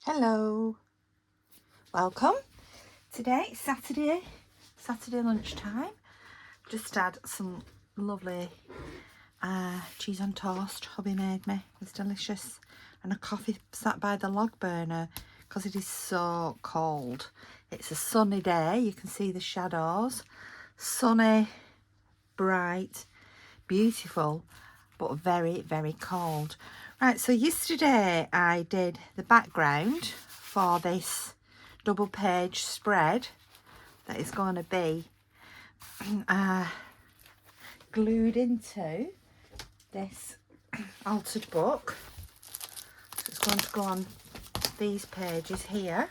Hello, welcome. Today it's Saturday lunchtime. Just had some lovely cheese on toast hubby made me. It's delicious, and a coffee sat by the log burner because it is so cold. It's a sunny day, you can see the shadows, sunny, bright, beautiful, but very, very cold. Right, so yesterday I did the background for this double page spread that is going to be glued into this altered book. So it's going to go on these pages here,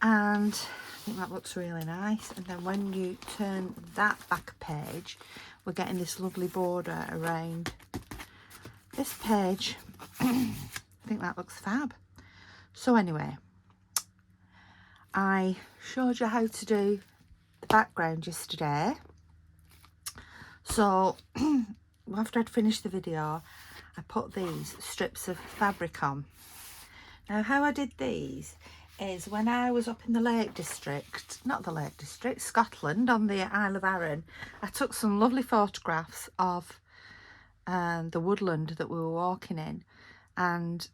and I think that looks really nice. And then when you turn that back page, we're getting this lovely border around this page. I think that looks fab. So anyway, I showed you how to do the background yesterday. So after I'd finished the video, I put these strips of fabric on. Now how I did these is when I was up in the Lake District, not the Lake District, Scotland, on the Isle of Arran, I took some lovely photographs of the woodland that we were walking in, and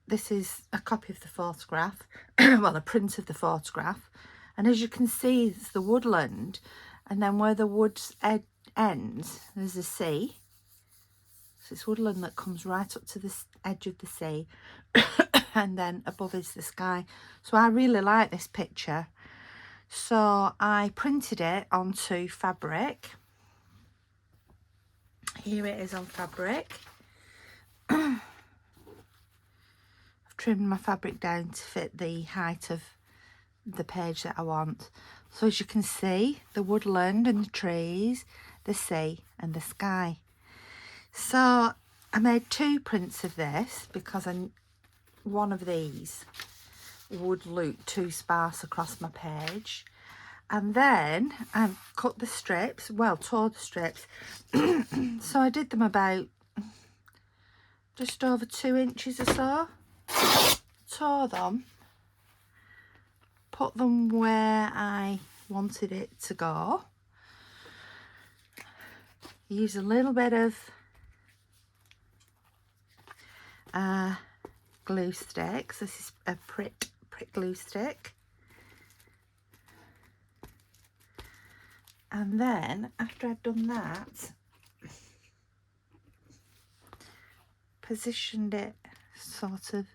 this is a copy of the photograph, well, a print of the photograph, and as you can see, it's the woodland, and then where the wood's ends, there's a sea. So it's woodland that comes right up to the edge of the sea, and then above is the sky. So I really like this picture. So I printed it onto fabric. Here it is on fabric. I've trimmed my fabric down to fit the height of the page that I want. So as you can see, the woodland and the trees, the sea and the sky. So I made two prints of this because one of these would look too sparse across my page. And then I cut the strips, well, tore the strips. So I did them about just over 2 inches or so. Tore them, put them where I wanted it to go. Use a little bit of glue sticks. This is a prick glue stick. And then after I'd done that, positioned it sort of,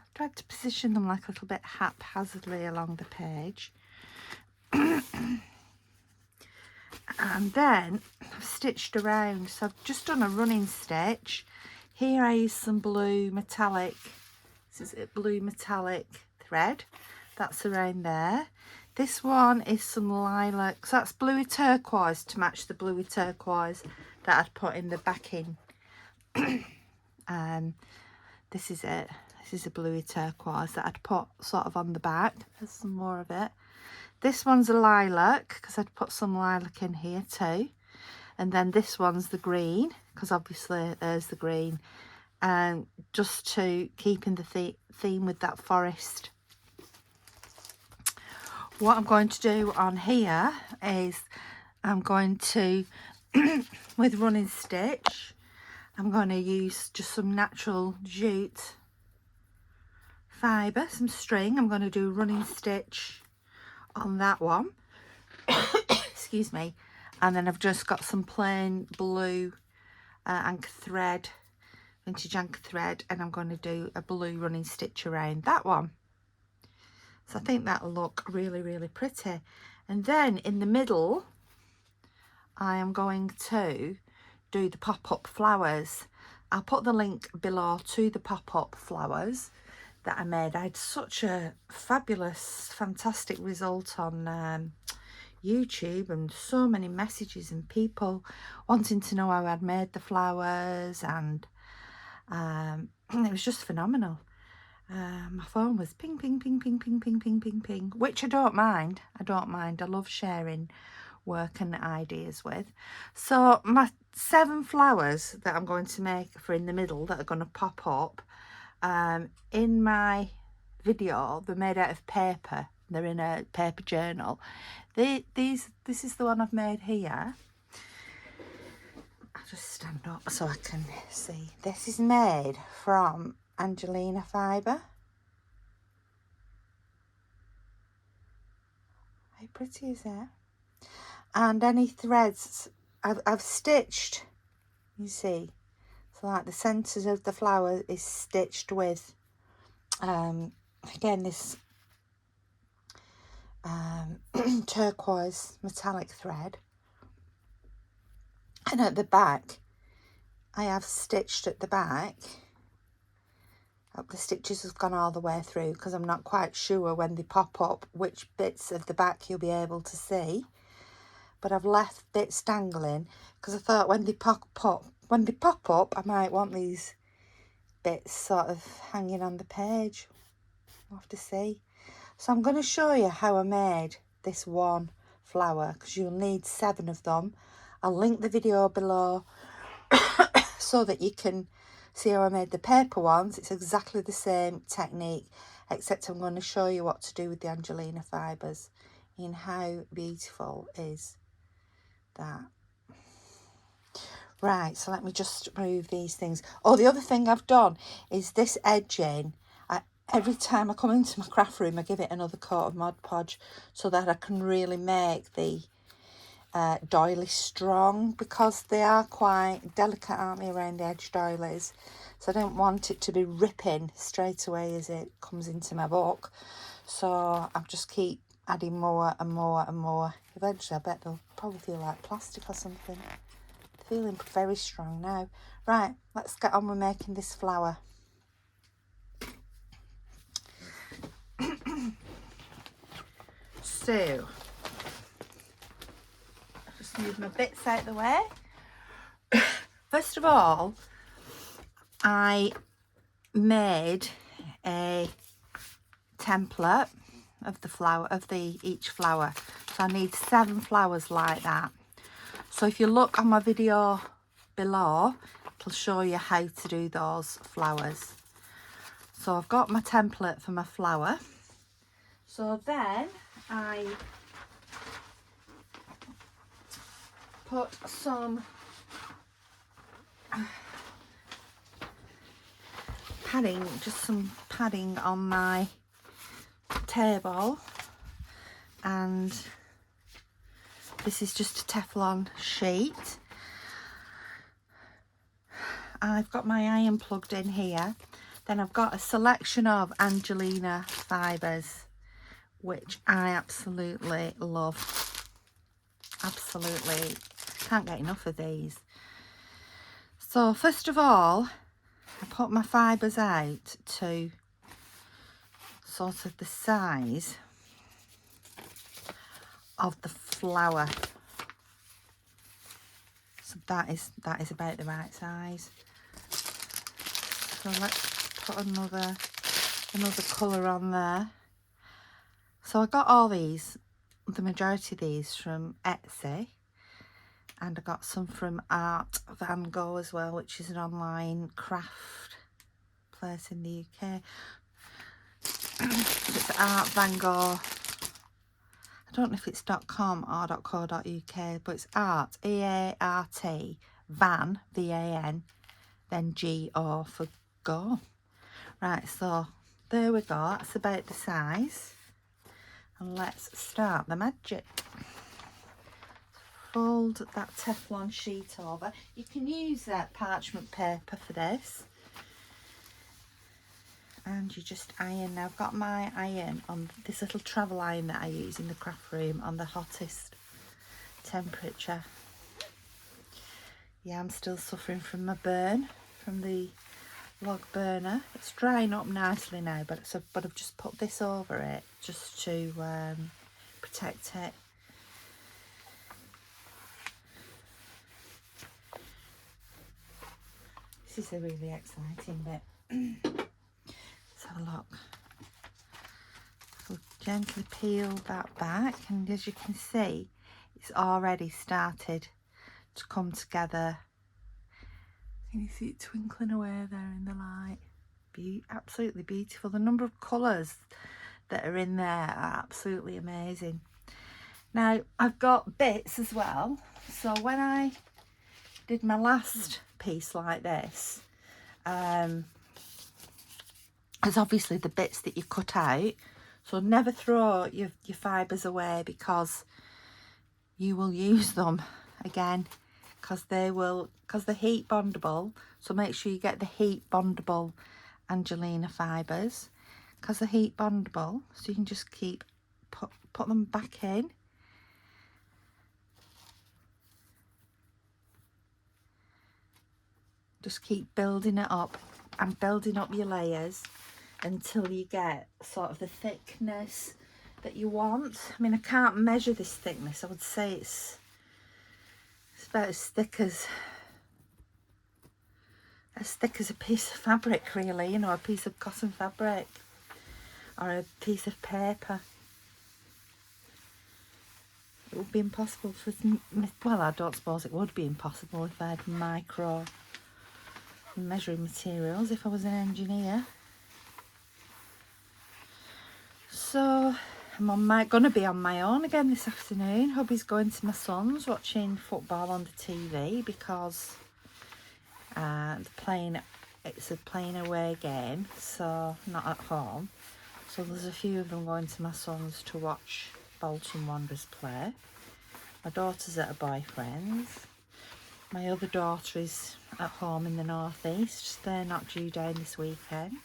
I've tried to position them like a little bit haphazardly along the page. And then I've stitched around. So I've just done a running stitch. Here I use some blue metallic, this is a blue metallic thread. That's around there. This one is some lilac, so that's bluey turquoise to match the bluey turquoise that I'd put in the backing. This is it. This is a bluey turquoise that I'd put sort of on the back. There's some more of it. This one's a lilac because I'd put some lilac in here too. And then this one's the green because obviously there's the green. And just to keep in the theme with that forest. What I'm going to do on here is I'm going to, with running stitch, I'm going to use just some natural jute fibre, some string. I'm going to do running stitch on that one. Excuse me. And then I've just got some plain blue anchor thread, vintage anchor thread, and I'm going to do a blue running stitch around that one. So I think that'll look really, really pretty. And then in the middle, I am going to do the pop-up flowers. I'll put the link below to the pop-up flowers that I made. I had such a fabulous, fantastic result on YouTube, and so many messages and people wanting to know how I'd made the flowers, and it was just phenomenal. My phone was ping, ping, ping, ping, ping, ping, ping, ping, ping, which I don't mind. I don't mind. I love sharing working ideas with. So my 7 flowers that I'm going to make for in the middle that are going to pop up in my video, they're made out of paper. They're in a paper journal. This is the one I've made here. I'll just stand up so I can see. This is made from Angelina Fibres. How pretty is that? And any threads I've stitched, you see, so like the centres of the flower is stitched with again this turquoise metallic thread, and at the back I have stitched at the back. The stitches have gone all the way through because I'm not quite sure when they pop up which bits of the back you'll be able to see. But I've left bits dangling because I thought when they pop up, I might want these bits sort of hanging on the page. We'll have to see. So I'm going to show you how I made this one flower because you'll need 7 of them. I'll link the video below so that you can see how I made the paper ones. It's exactly the same technique, except I'm going to show you what to do with the Angelina Fibres and how beautiful is that. Right, so let me just remove these things. Oh, the other thing I've done is this edging. Every time I come into my craft room, I give it another coat of Mod Podge so that I can really make the doilies strong, because they are quite delicate, aren't they, around the edge doilies. So I don't want it to be ripping straight away as it comes into my book. So I'll just keep adding more and more and more. Eventually I bet they'll probably feel like plastic or something. Feeling very strong now. Right, let's get on with making this flower. So I'll just move my bits out of the way. First of all, I made a template of the flower, of each flower. So I need 7 flowers like that. So if you look on my video below, it'll show you how to do those flowers. So I've got my template for my flower. So then I put some padding, just some padding on my table, and this is just a Teflon sheet. I've got my iron plugged in here. Then I've got a selection of Angelina Fibres, which I absolutely love. Absolutely can't get enough of these. So first of all, I put my fibres out to sort of the size of the flower. So that is about the right size. So let's put another colour on there. So I got all these, the majority of these from Etsy, and I got some from Art Van Gogh as well, which is an online craft place in the UK. So it's Art Van Gogh. I don't know if it's .com or .co.uk, but it's Art, E-A-R-T, Van, V-A-N, then G-O for Go. Right, so there we go. That's about the size. And let's start the magic. Fold that Teflon sheet over. You can use that parchment paper for this. And you just iron. Now I've got my iron on this little travel iron that I use in the craft room on the hottest temperature. Yeah, I'm still suffering from my burn from the log burner. It's drying up nicely now, but I've just put this over it just to protect it. This is a really exciting bit. Let's have a look. So gently peel that back, and as you can see, it's already started to come together. Can you see it twinkling away there in the light? Absolutely beautiful. The number of colours that are in there are absolutely amazing. Now I've got bits as well, so when I did my last piece like this, there's obviously the bits that you cut out, so never throw your fibres away, because you will use them again, because they're heat bondable. So make sure you get the heat bondable Angelina Fibres, because they're heat bondable, so you can just keep put them back in. Just keep building it up and building up your layers until you get sort of the thickness that you want. I mean, I can't measure this thickness. I would say it's about as thick as a piece of fabric, really, you know, a piece of cotton fabric or a piece of paper. It would be impossible for, well, I don't suppose it would be impossible if I had micro measuring materials, if I was an engineer. So I'm gonna be on my own again this afternoon. Hubby's going to my son's, watching football on the TV, because it's a playing away game, so not at home. So there's a few of them going to my son's to watch Bolton Wanderers play. My daughter's at her boyfriend's. My other daughter is at home in the northeast. They're not due down this weekend.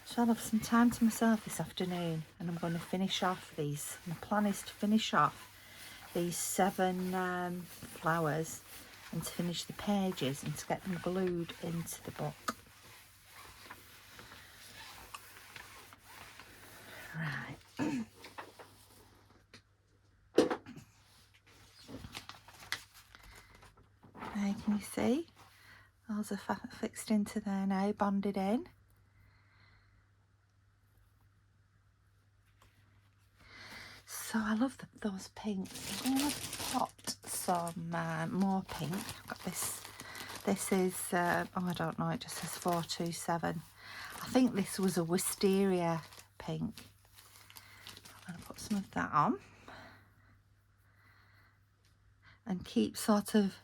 So I'll have some time to myself this afternoon, and I'm going to finish off these. My plan is to finish off these 7 flowers and to finish the pages and to get them glued into the book. Right. There, can you see? Those are fixed into there now, bonded in. So I love those pinks. I'm going to pot some more pink. I've got this. This is, oh, I don't know, it just says 427. I think this was a wisteria pink. I'm going to put some of that on. And keep sort of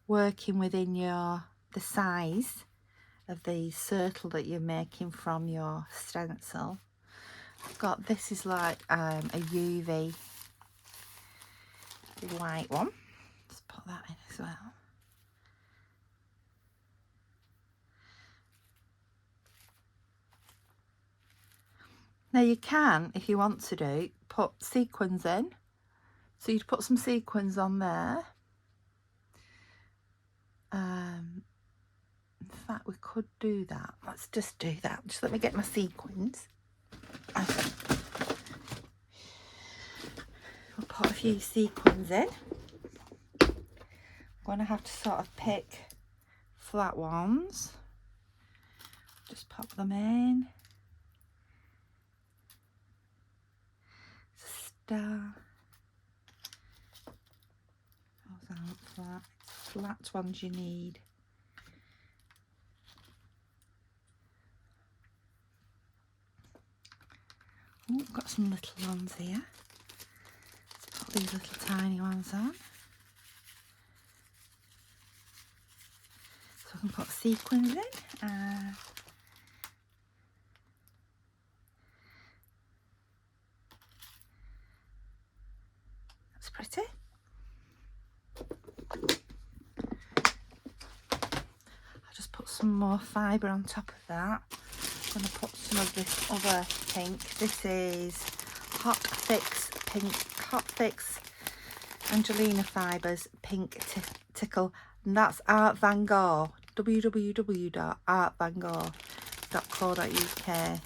working within the size of the circle that you're making from your stencil. I've got, this is like a UV white one. Let's put that in as well. Now you can, if you want to do, put sequins in. So you'd put some sequins on there. In fact, we could do that. Let's just do that. Just let me get my sequins. We'll put a few sequins in. I'm going to have to sort of pick flat ones. Just pop them in. Star. Those aren't flat. Flat ones you need. Oh, I've got some little ones here. Let's put these little tiny ones on. So I can put sequins in. That's pretty. I'll just put some more fibre on top of that. I'm going to put some of this other pink. This is Hot Fix Angelina Fibres Pink Tickle, and that's Art Van Gogh. www.artvangogh.co.uk.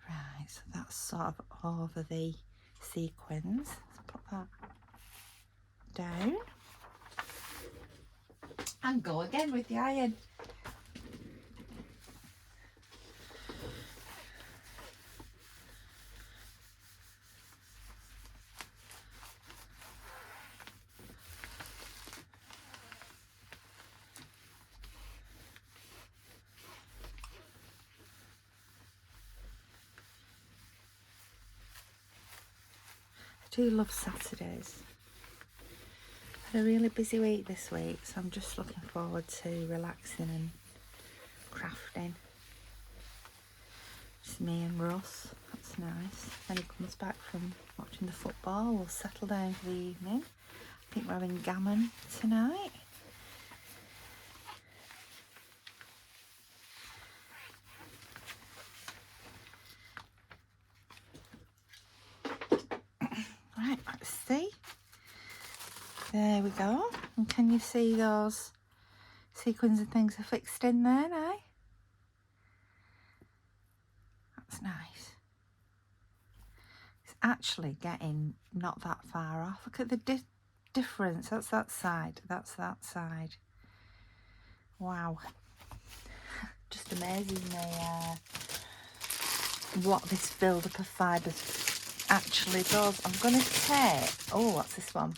Right, so that's sort of over the sequins. Let's put that down and go again with the iron. do love Saturdays. Had a really busy week this week, so I'm just looking forward to relaxing and crafting. Just me and Russ, that's nice. When he comes back from watching the football, we'll settle down for the evening. I think we're having gammon tonight. Right, let's see. There we go. And can you see those sequins and things are fixed in there now? That's nice. It's actually getting not that far off. Look at the difference. That's that side. That's that side. Wow. Just amazing me what this build-up of fibres actually does. I'm going to take... Oh, what's this one?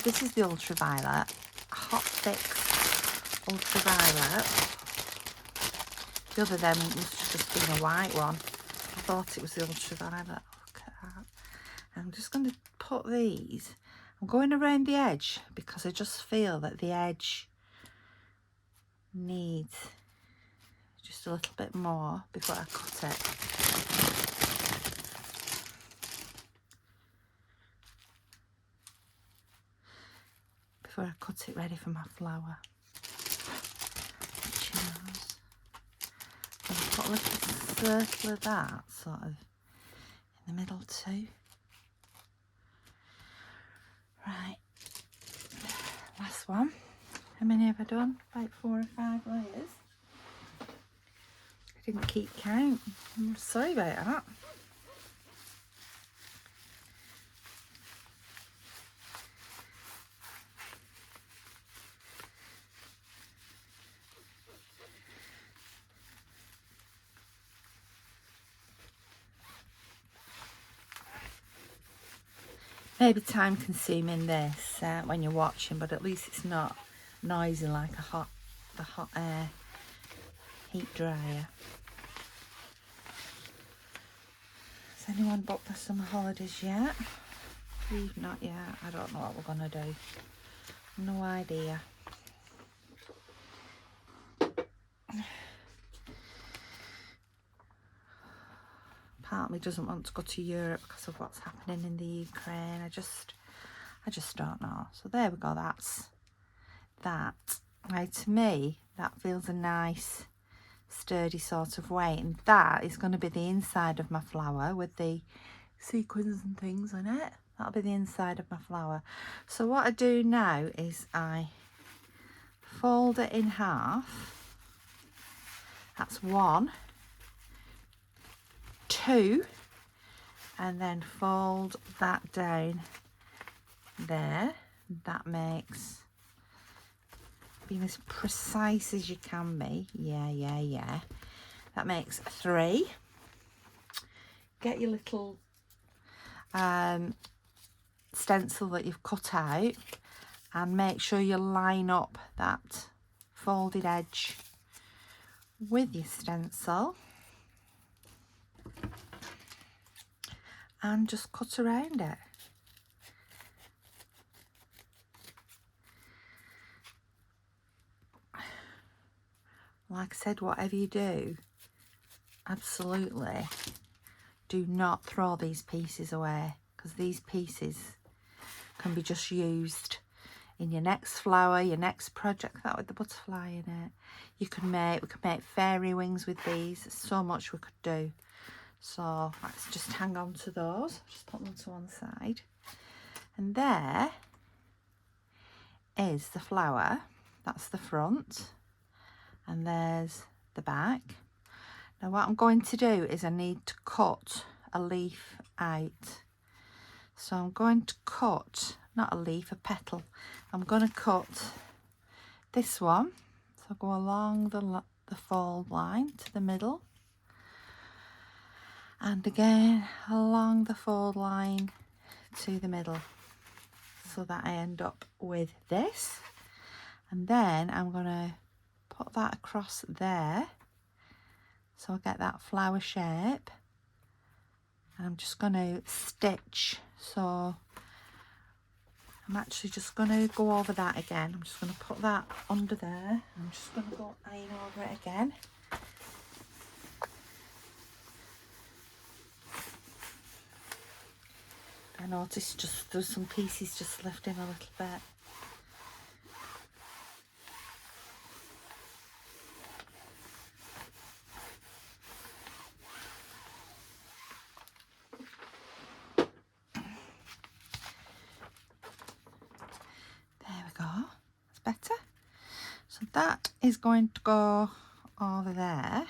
This is the ultraviolet. Hot Fix ultraviolet. The other then must have just been a white one. I thought it was the ultraviolet. Look at that. I'm just going to put these. I'm going around the edge because I just feel that the edge needs just a little bit more before I cut it. Before I cut it ready for my flower. I'll put a little circle of that sort of in the middle too. Right, last one. How many have I done? About 4 or 5 layers. I didn't keep count. I'm sorry about that. Maybe time consuming this when you're watching, but at least it's not noisy like the hot air heat dryer. Has anyone booked their summer holidays yet? We've not yet. I don't know what we're gonna do. No idea. Part of me doesn't want to go to Europe because of what's happening in the Ukraine. I just don't know. So there we go. That's that. Now to me, that feels a nice, sturdy sort of weight, and that is going to be the inside of my flower with the sequins and things on it. That'll be the inside of my flower. So what I do now is I fold it in half. That's 1, 2, and then fold that down there. That makes, being as precise as you can be, yeah, that makes 3. Get your little stencil that you've cut out and make sure you line up that folded edge with your stencil and just cut around it. Like I said, whatever you do, absolutely do not throw these pieces away, because these pieces can be just used in your next flower, your next project. That with the butterfly in it. We could make fairy wings with these. There's so much we could do. So let's just hang on to those. Just put them to one side. And there is the flower. That's the front. And there's the back. Now what I'm going to do is I need to cut a leaf out. So I'm going to cut, not a leaf, a petal. I'm going to cut this one. So I'll go along the fold line to the middle. And again along the fold line to the middle. So that I end up with this. And then I'm going to put that across there. So I'll get that flower shape. And I'm I'm just going to stitch. So I'm actually just going to go over that again. I'm just going to put that under there. I'm just going to go iron over it again. I noticed just there's some pieces just left in a little bit. There we go. That's better. So that is going to go over there.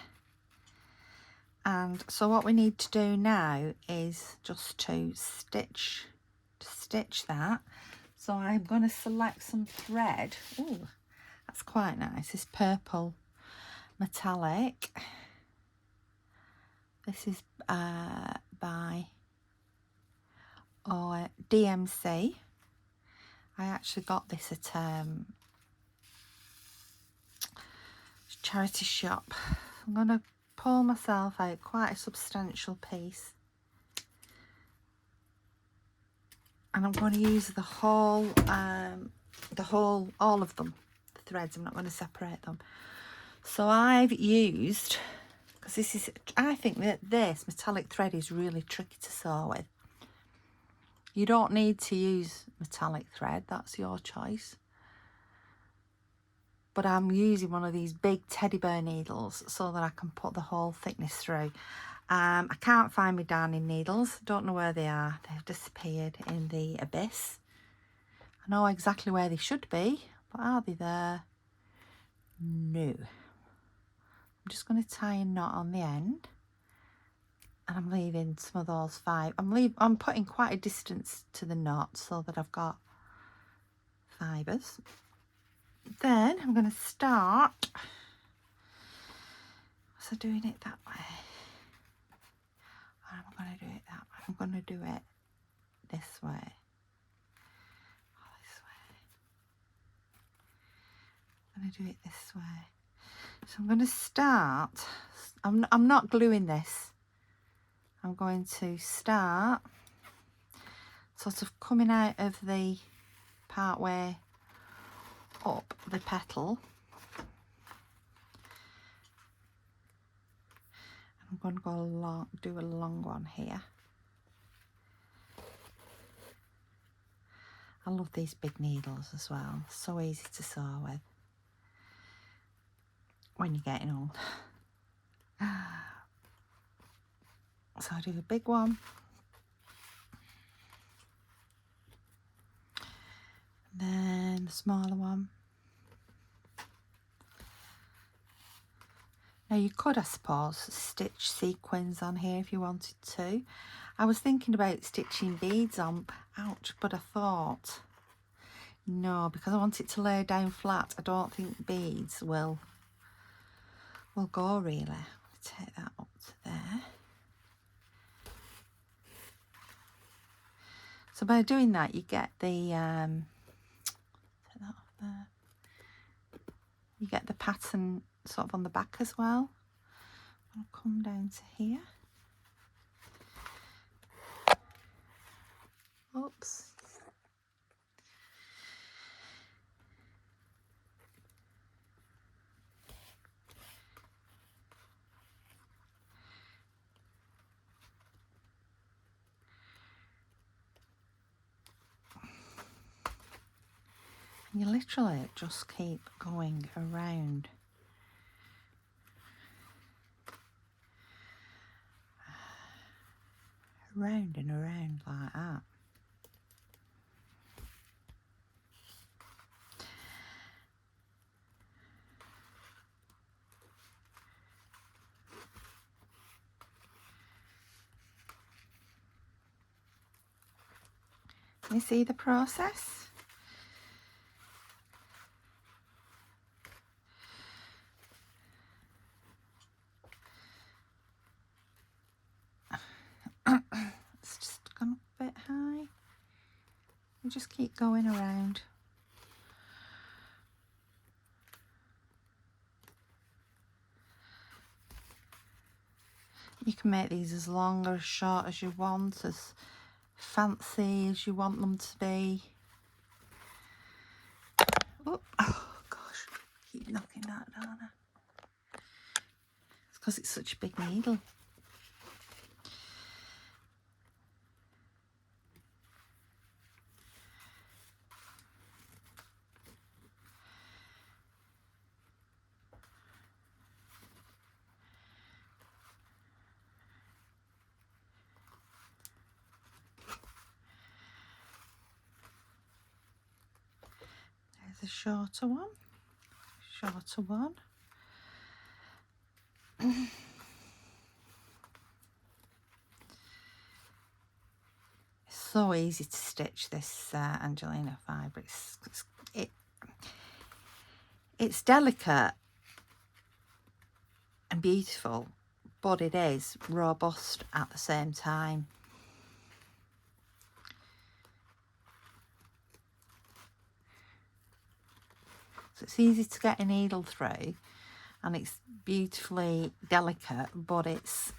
And so what we need to do now is just to stitch that. So I'm going to select some thread. Oh, that's quite nice. This purple metallic. This is by DMC. I actually got this at charity shop. I'm going to pull myself out quite a substantial piece, and I'm going to use the whole all of them, the threads. I'm not going to separate them. So I've used, because this is, I think that this metallic thread is really tricky to sew with. You don't need to use metallic thread, that's your choice. But I'm using one of these big teddy bear needles so that I can put the whole thickness through. I can't find my darning needles. Don't know where they are. They've disappeared in the abyss. I know exactly where they should be, but are they there? No. I'm just going to tie a knot on the end. And I'm leaving some of those 5. I'm putting quite a distance to the knot so that I've got fibres. Then I'm going to start. So doing it that way. I'm going to do it that way. I'm going to do it this way. This way. I'm going to do it this way. So I'm going to start. I'm not gluing this. I'm going to start sort of coming out of the part way up the petal. I'm going to go along, do a long one here. I love these big needles as well. So easy to sew with when you're getting old. So I do a big one. And then the smaller one. Now you could, I suppose, stitch sequins on here if you wanted to. I was thinking about stitching beads on, ouch, but I thought, no, because I want it to lay down flat. I don't think beads will go really. Take that up to there. So by doing that, you get the take that off there. You get the pattern sort of on the back as well. I'll come down to here. Oops. You literally just keep going around. Around and around like that. You see the process? It's just gone a bit high. You just keep going around. You can make these as long or as short as you want, as fancy as you want them to be. Oh gosh, keep knocking that down. It's because it's such a big needle. There's a shorter one. Shorter one. It's so easy to stitch this Angelina Fibres. It's delicate and beautiful, but it is robust at the same time. So it's easy to get a needle through, and it's beautifully delicate, but it's,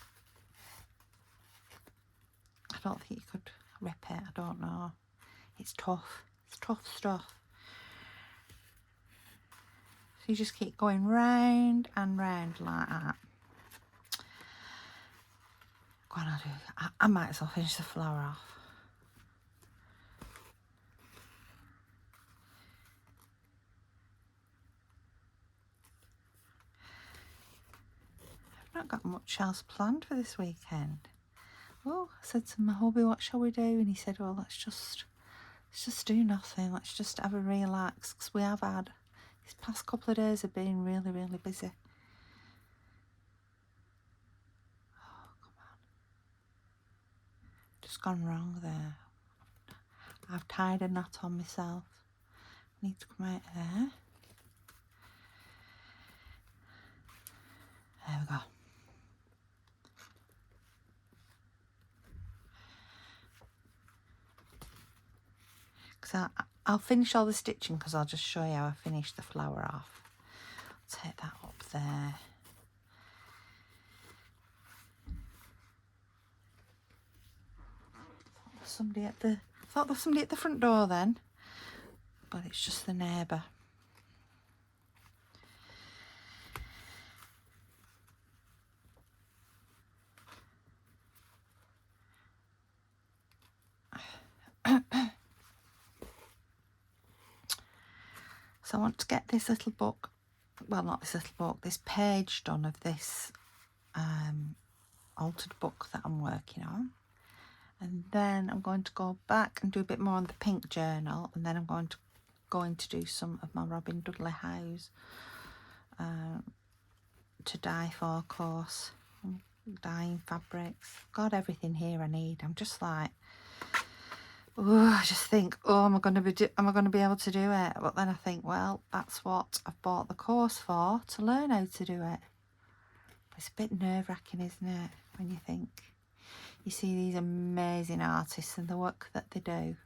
I don't think you could rip it, I don't know. It's tough. It's tough stuff. So you just keep going round and round like that. Go on, I might as well finish the flower off. I've not got much else planned for this weekend. Oh, I said to my hubby, what shall we do? And he said, well, let's just do nothing. Let's just have a relax, because we have had, these past couple of days have been really, really busy. Oh, come on. Just gone wrong there. I've tied a knot on myself. I need to come out of there. There we go. Because I'll finish all the stitching, because I'll just show you how I finish the flower off. Take that up there. I thought there was somebody at the front door then, but it's just the neighbour. So I want to get this little book, well, not this little book, this page done of this altered book that I'm working on. And then I'm going to go back and do a bit more on the pink journal, and then I'm going to do some of my Robin Dudley House to dye for course. Dyeing fabrics. Got everything here I need. I'm just like, oh, I just think, oh, am I going to be able to do it? But then I think, well, that's what I've bought the course for, to learn how to do it. But it's a bit nerve-wracking, isn't it, when you think, you see these amazing artists and the work that they do,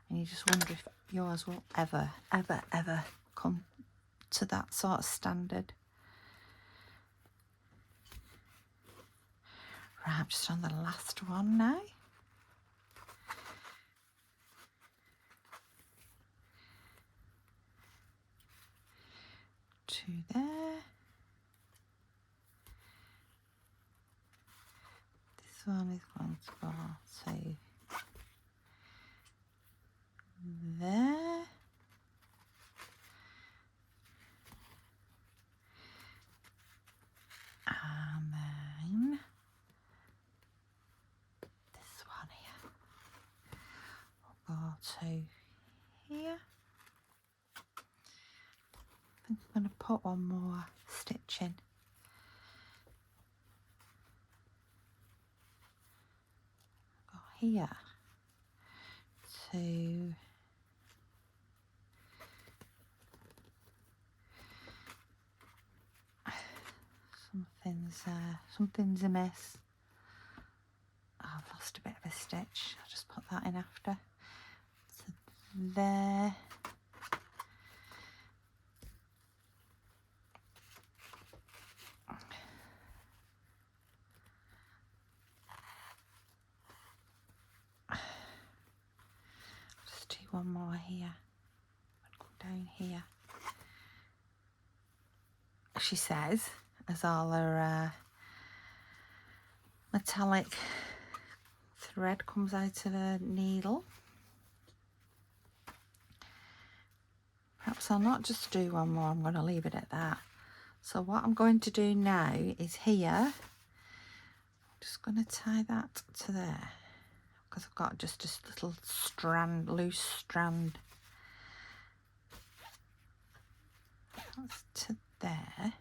and you just wonder if yours will ever, ever, ever come to that sort of standard. Right, I'm just on the last one now. To there. This one is going to go to there. And then this one here will go to here. I think I'm going to put one more stitch in. Go here to something's amiss. Oh, I've lost a bit of a stitch. I'll just put that in after. So there. one more here. Come down here. She says, as all her metallic thread comes out of her needle. Perhaps I'll not just do one more, I'm going to leave it at that. So what I'm going to do now is here, I'm just going to tie that to there, because I've got just this little strand, loose strand. That's to there.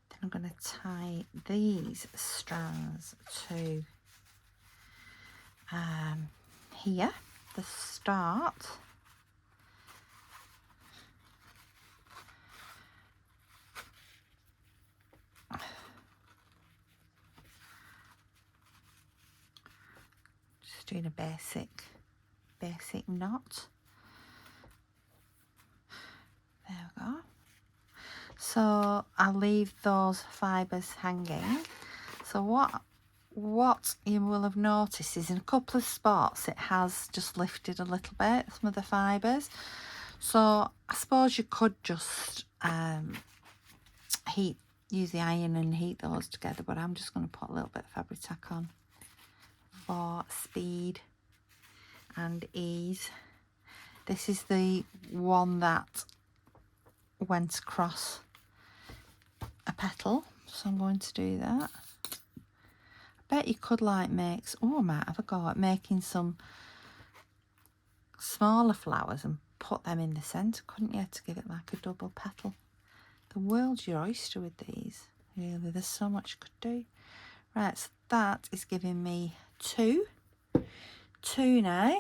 Then I'm going to tie these strands to here, the start. Just doing a basic knot. There we go. So I'll leave those fibres hanging. So what you will have noticed is in a couple of spots it has just lifted a little bit, some of the fibres. So I suppose you could just use the iron and heat those together, but I'm just going to put a little bit of fabric tack on for speed and ease. This is the one that went across a petal, so I'm going to do that. I bet you could like make, oh I might have a go at making some smaller flowers and put them in the centre, couldn't you, to give it like a double petal. The world's your oyster with these, really, there's so much you could do. Right, so that is giving me two now.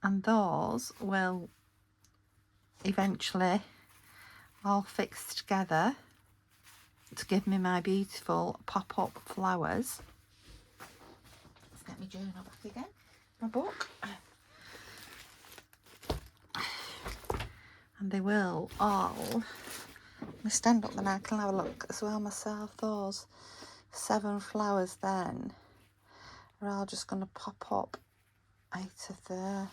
And those will eventually all fix together to give me my beautiful pop-up flowers. Let's get my journal back again, my book. And they will all, I'm going to stand up and I can have a look as well myself. Those 7 flowers then are all just going to pop up out of there.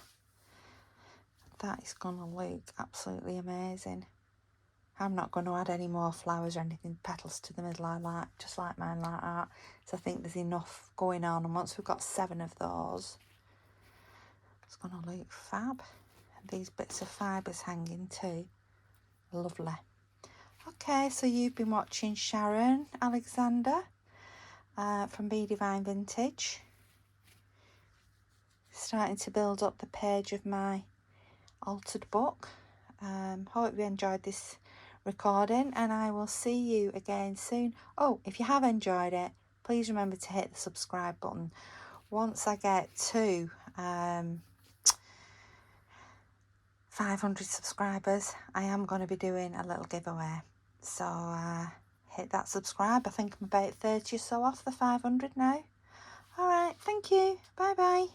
That is going to look absolutely amazing. I'm not going to add any more flowers or anything, petals to the middle. I like, just like mine like that. So I think there's enough going on. And once we've got 7 of those, it's going to look fab. And these bits of fibres hanging too. Lovely. Okay, so you've been watching Sharon Alexander from BeaDivine Vintage. Starting to build up the page of my altered book. Hope you enjoyed this recording, and I will see you again soon. Oh, if you have enjoyed it, please remember to hit the subscribe button. Once I get to 500 subscribers, I am going to be doing a little giveaway, so hit that subscribe. I think I'm about 30 or so off the 500 now. All right, thank you, bye bye.